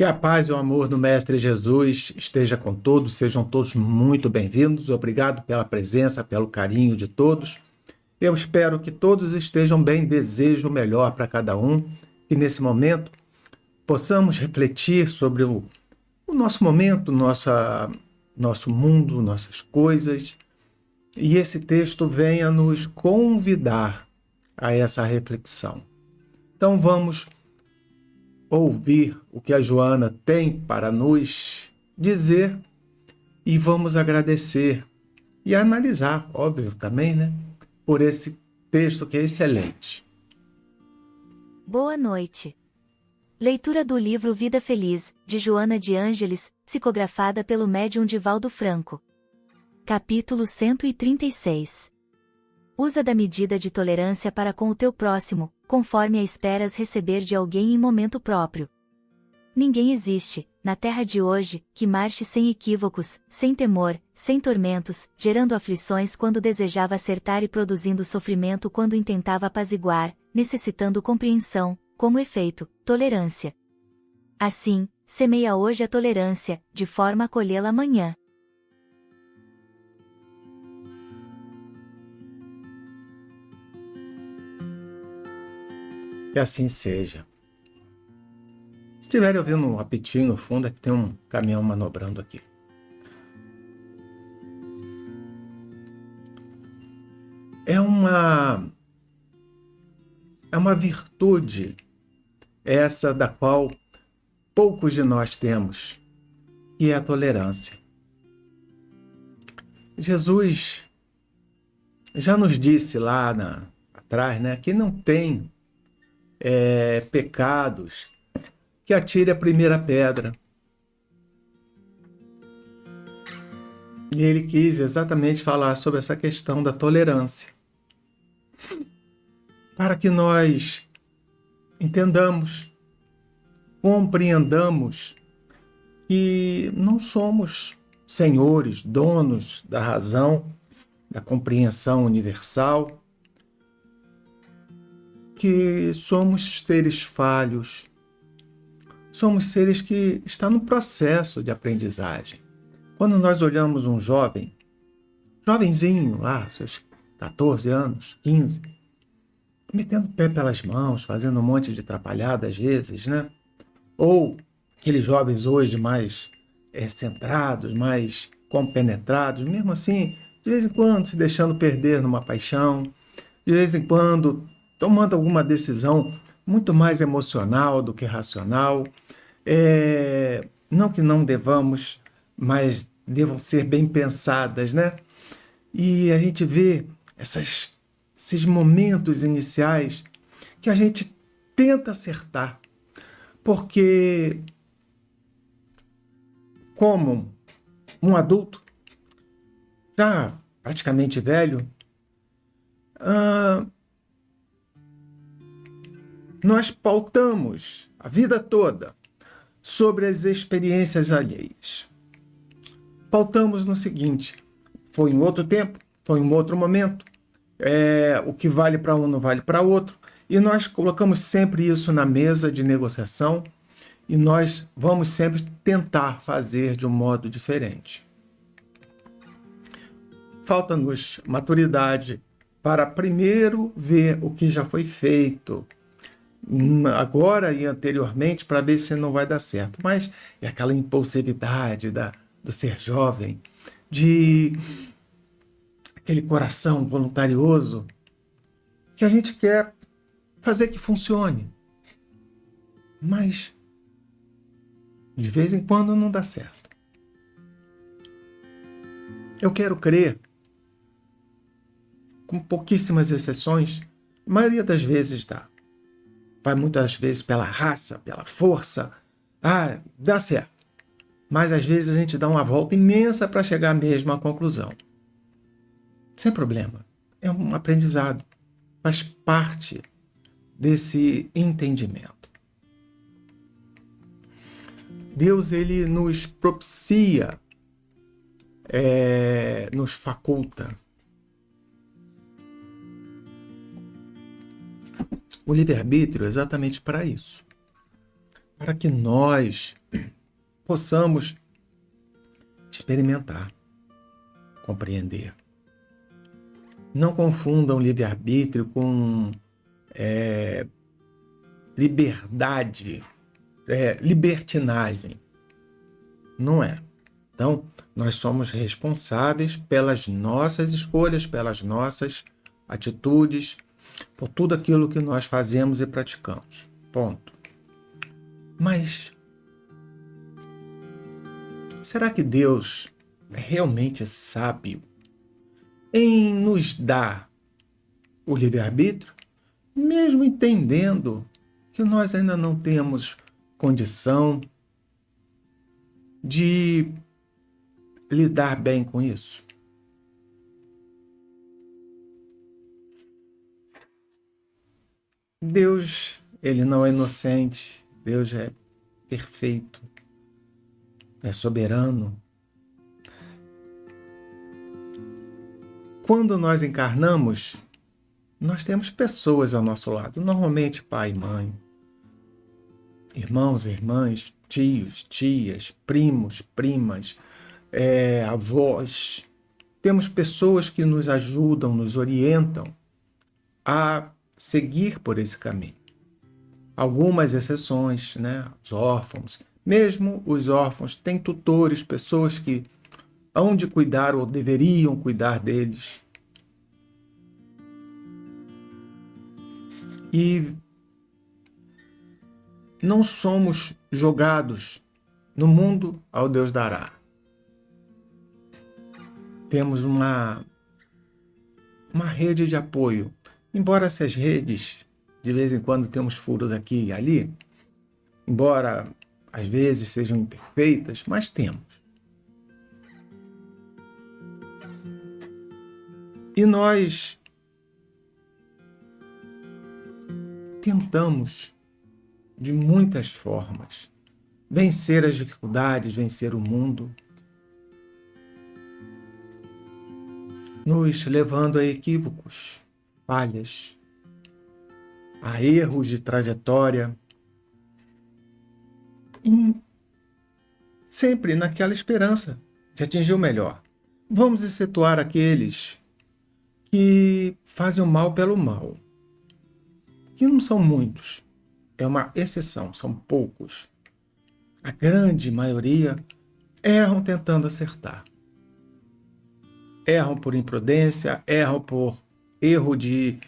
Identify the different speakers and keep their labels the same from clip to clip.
Speaker 1: Que a paz e o amor do Mestre Jesus esteja com todos, sejam todos muito bem-vindos. Obrigado pela presença, pelo carinho de todos. Eu espero que todos estejam bem, desejo o melhor para cada um e nesse momento possamos refletir sobre o nosso momento, nosso mundo, nossas coisas, e esse texto venha nos convidar a essa reflexão. Então vamos ouvir o que a Joana tem para nos dizer e vamos agradecer e analisar, óbvio também, né, por esse texto que é excelente.
Speaker 2: Boa noite. Leitura do livro Vida Feliz, de Joana de Ângeles, psicografada pelo médium Divaldo Franco. Capítulo 136. Usa da medida de tolerância para com o teu próximo, conforme a esperas receber de alguém em momento próprio. Ninguém existe, na terra de hoje, que marche sem equívocos, sem temor, sem tormentos, gerando aflições quando desejava acertar e produzindo sofrimento quando intentava apaziguar, necessitando compreensão, como efeito, tolerância. Assim, semeia hoje a tolerância, de forma a colhê-la amanhã.
Speaker 1: Que assim seja. Se estiverem ouvindo um apitinho no fundo, é que tem um caminhão manobrando aqui. É uma virtude essa da qual poucos de nós temos, que é a tolerância. Jesus já nos disse lá atrás, né, que não tem pecados que atire a primeira pedra. E ele quis exatamente falar sobre essa questão da tolerância, para que nós entendamos, compreendamos que não somos senhores, donos da razão, da compreensão universal, que somos seres falhos, somos seres que estão no processo de aprendizagem. Quando nós olhamos um jovenzinho lá, seus 14 anos, 15, metendo o pé pelas mãos, fazendo um monte de atrapalhada às vezes, né? Ou aqueles jovens hoje mais centrados, mais compenetrados, mesmo assim, de vez em quando se deixando perder numa paixão, de vez em quando tomando alguma decisão muito mais emocional do que racional. Não que não devamos, mas devam ser bem pensadas, né? E a gente vê esses momentos iniciais que a gente tenta acertar, porque como um adulto, já praticamente velho, nós pautamos a vida toda sobre as experiências alheias. Pautamos no seguinte: foi em outro tempo, foi em outro momento, o que vale para um não vale para outro, e nós colocamos sempre isso na mesa de negociação e nós vamos sempre tentar fazer de um modo diferente. Falta-nos maturidade para primeiro ver o que já foi feito, agora e anteriormente, para ver se não vai dar certo. Mas é aquela impulsividade do ser jovem, de aquele coração voluntarioso, que a gente quer fazer que funcione. Mas de vez em quando não dá certo. Eu quero crer, com pouquíssimas exceções, a maioria das vezes dá. Vai muitas vezes pela raça, pela força. Dá certo. Mas às vezes a gente dá uma volta imensa para chegar mesmo à conclusão. Sem problema. É um aprendizado. Faz parte desse entendimento. Deus, ele nos propicia, nos faculta o livre-arbítrio exatamente para isso. Para que nós possamos experimentar, compreender. Não confundam livre-arbítrio com liberdade, libertinagem. Não é. Então, nós somos responsáveis pelas nossas escolhas, pelas nossas atitudes, por tudo aquilo que nós fazemos e praticamos. Ponto. Mas será que Deus é realmente sábio em nos dar o livre-arbítrio, mesmo entendendo que nós ainda não temos condição de lidar bem com isso? Deus, ele não é inocente, Deus é perfeito, é soberano. Quando nós encarnamos, nós temos pessoas ao nosso lado, normalmente pai e mãe, irmãos e irmãs, tios, tias, primos, primas, avós. Temos pessoas que nos ajudam, nos orientam a seguir por esse caminho. Algumas exceções, né? Os órfãos. Mesmo os órfãos têm tutores, pessoas que hão de cuidar ou deveriam cuidar deles. E não somos jogados no mundo ao Deus dará. Temos uma rede de apoio. Embora essas redes, de vez em quando, temos furos aqui e ali, embora às vezes sejam imperfeitas, mas temos. E nós tentamos, de muitas formas, vencer as dificuldades, vencer o mundo, nos levando a equívocos, falhas, a erros de trajetória, e sempre naquela esperança de atingir o melhor. Vamos excetuar aqueles que fazem o mal pelo mal, que não são muitos, é uma exceção, são poucos. A grande maioria erram tentando acertar. Erram por imprudência, erram por erro de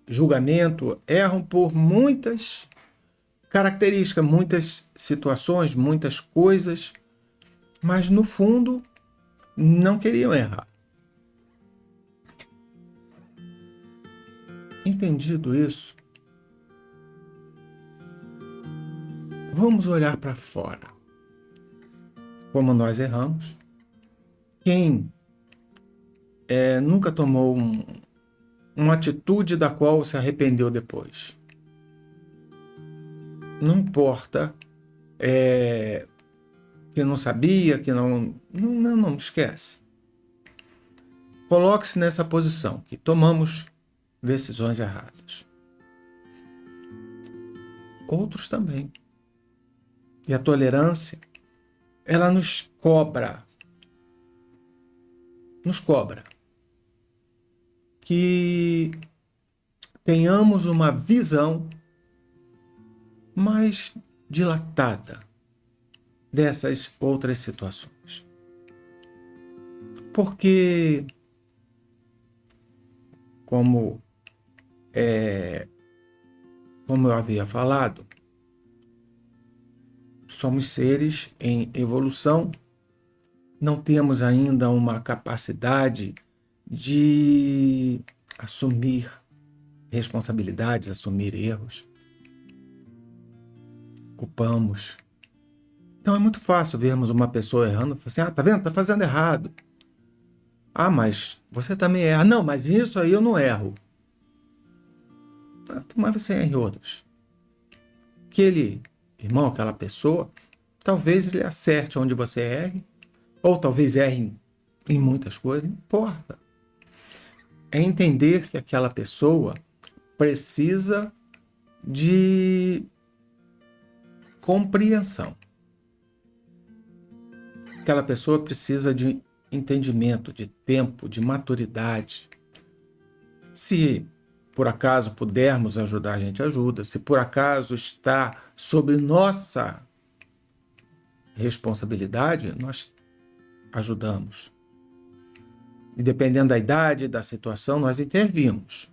Speaker 1: julgamento, erram por muitas características, muitas situações, muitas coisas, mas no fundo não queriam errar. Entendido isso, vamos olhar para fora. Como nós erramos. Quem nunca tomou uma atitude da qual se arrependeu depois? Não importa que não sabia, que não esquece. Coloque-se nessa posição, que tomamos decisões erradas. Outros também. E a tolerância, ela nos cobra que tenhamos uma visão mais dilatada dessas outras situações. Porque, como eu havia falado, somos seres em evolução, não temos ainda uma capacidade de assumir responsabilidades, assumir erros. Culpamos. Então é muito fácil vermos uma pessoa errando e falar assim, tá vendo? Tá fazendo errado. Mas você também erra. Não, mas isso aí eu não erro. Mas você erra em outras. Aquele irmão, aquela pessoa, talvez ele acerte onde você erre, ou talvez erre em muitas coisas, não importa. É entender que aquela pessoa precisa de compreensão. Aquela pessoa precisa de entendimento, de tempo, de maturidade. Se por acaso pudermos ajudar, a gente ajuda. Se por acaso está sob nossa responsabilidade, nós ajudamos. E dependendo da idade, da situação, nós intervimos.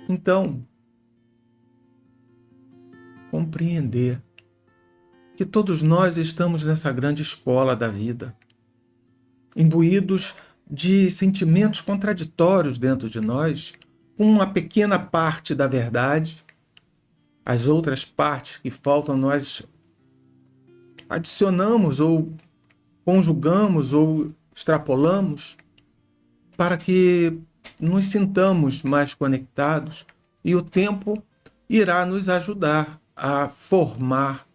Speaker 1: Então, compreender que todos nós estamos nessa grande escola da vida, imbuídos de sentimentos contraditórios dentro de nós, uma pequena parte da verdade, as outras partes que faltam nós adicionamos ou conjugamos ou extrapolamos para que nos sintamos mais conectados, e o tempo irá nos ajudar a formar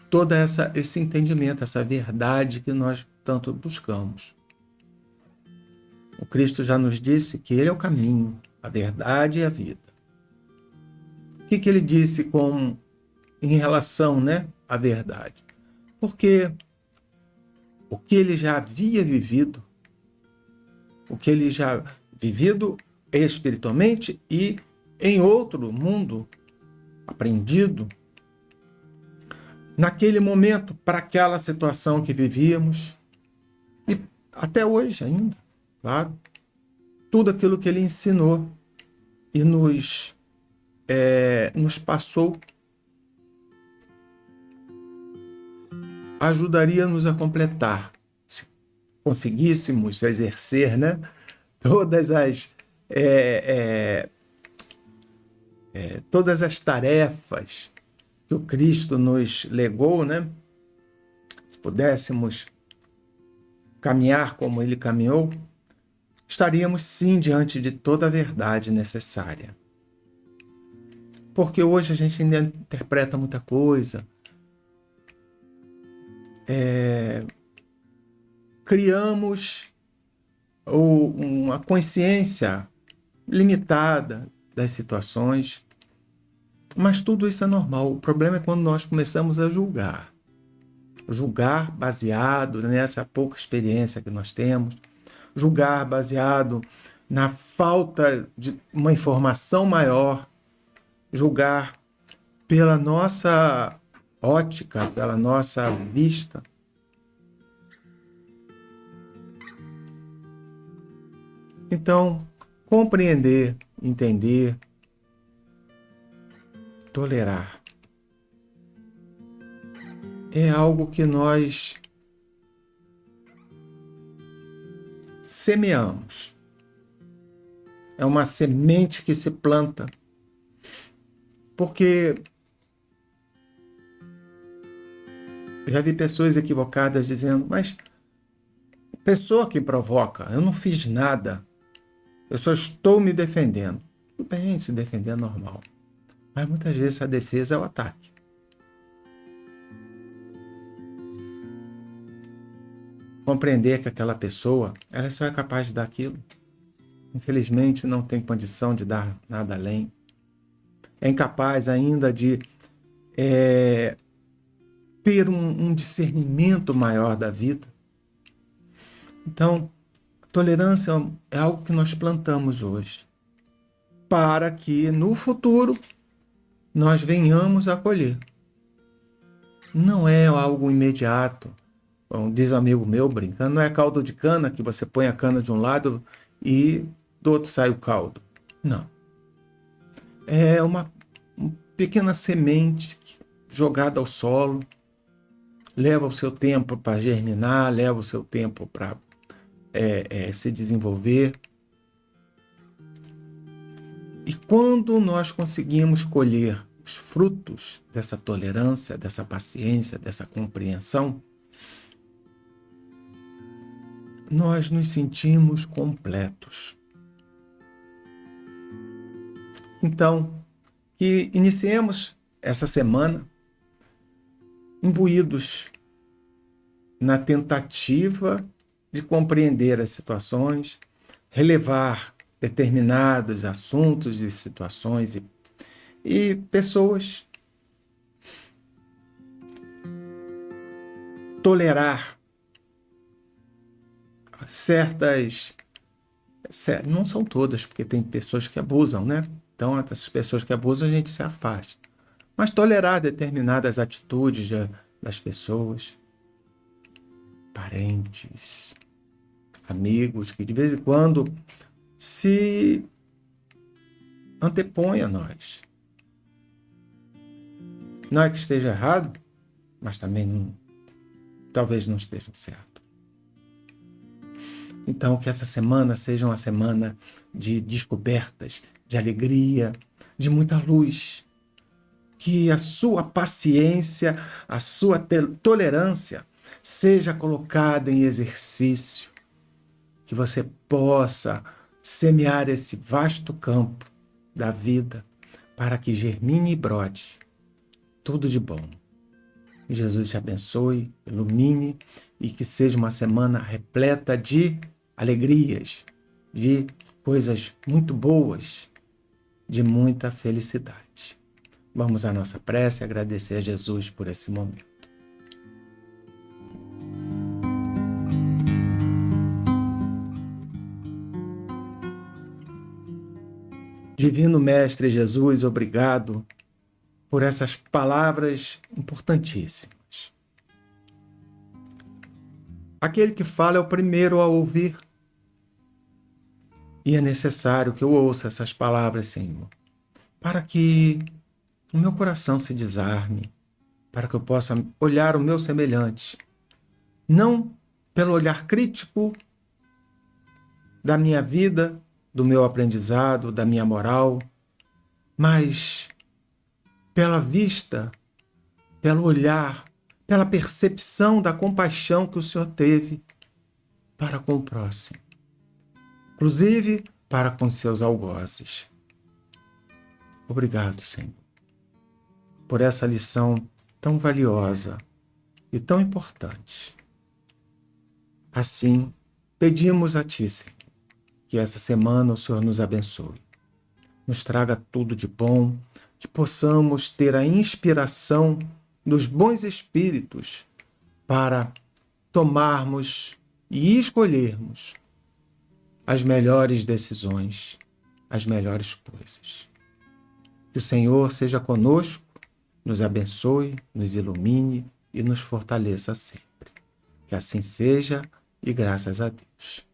Speaker 1: todo esse entendimento, essa verdade que nós tanto buscamos. O Cristo já nos disse que Ele é o caminho, a verdade e a vida. O que Ele disse em relação, à verdade? Porque o que Ele já havia vivido, o que Ele já vivido espiritualmente e em outro mundo aprendido, naquele momento, para aquela situação que vivíamos, e até hoje ainda, claro, tudo aquilo que Ele ensinou e nos passou ajudaria-nos a completar, se conseguíssemos exercer, todas as tarefas que o Cristo nos legou, se pudéssemos caminhar como Ele caminhou, estaríamos sim diante de toda a verdade necessária. Porque hoje a gente ainda interpreta muita coisa, criamos uma consciência limitada das situações, mas tudo isso é normal. O problema é quando nós começamos a julgar baseado nessa pouca experiência que nós temos, julgar baseado na falta de uma informação maior, julgar pela nossa ótica, pela nossa vista. Então, compreender, entender, tolerar é algo que nós semeamos. É uma semente que se planta. Porque já vi pessoas equivocadas dizendo, mas pessoa que provoca, eu não fiz nada, eu só estou me defendendo. Tudo bem, se defender é normal. Mas muitas vezes a defesa é o ataque. Compreender que aquela pessoa, ela só é capaz de dar aquilo. Infelizmente, não tem condição de dar nada além. É incapaz ainda de ter um discernimento maior da vida. Então, tolerância é algo que nós plantamos hoje, para que no futuro nós venhamos a colher. Não é algo imediato. Como diz um amigo meu brincando, não é caldo de cana que você põe a cana de um lado e do outro sai o caldo. Não. É uma pequena semente jogada ao solo, leva o seu tempo para germinar, leva o seu tempo para se desenvolver. E quando nós conseguimos colher os frutos dessa tolerância, dessa paciência, dessa compreensão, nós nos sentimos completos. Então, que iniciemos essa semana imbuídos na tentativa de compreender as situações, relevar determinados assuntos e situações e pessoas tolerar certas... Não são todas, porque tem pessoas que abusam, né? Então, essas pessoas que abusam, a gente se afasta. Mas tolerar determinadas atitudes das pessoas, parentes, amigos, que de vez em quando se antepõem a nós. Não é que esteja errado, mas também talvez não esteja certo. Então, que essa semana seja uma semana de descobertas, de alegria, de muita luz. Que a sua paciência, a sua tolerância seja colocada em exercício. Que você possa semear esse vasto campo da vida para que germine e brote tudo de bom. Que Jesus te abençoe, ilumine e que seja uma semana repleta de alegrias, de coisas muito boas, de muita felicidade. Vamos à nossa prece e agradecer a Jesus por esse momento. Divino Mestre Jesus, obrigado por essas palavras importantíssimas. Aquele que fala é o primeiro a ouvir. E é necessário que eu ouça essas palavras, Senhor, para que o meu coração se desarme, para que eu possa olhar o meu semelhante, não pelo olhar crítico da minha vida, do meu aprendizado, da minha moral, mas pela vista, pelo olhar, pela percepção da compaixão que o Senhor teve para com o próximo, inclusive para com seus algozes. Obrigado, Senhor, por essa lição tão valiosa e tão importante. Assim, pedimos a Ti, Senhor, que essa semana o Senhor nos abençoe, nos traga tudo de bom, que possamos ter a inspiração dos bons espíritos para tomarmos e escolhermos as melhores decisões, as melhores coisas. Que o Senhor seja conosco, nos abençoe, nos ilumine e nos fortaleça sempre. Que assim seja e graças a Deus.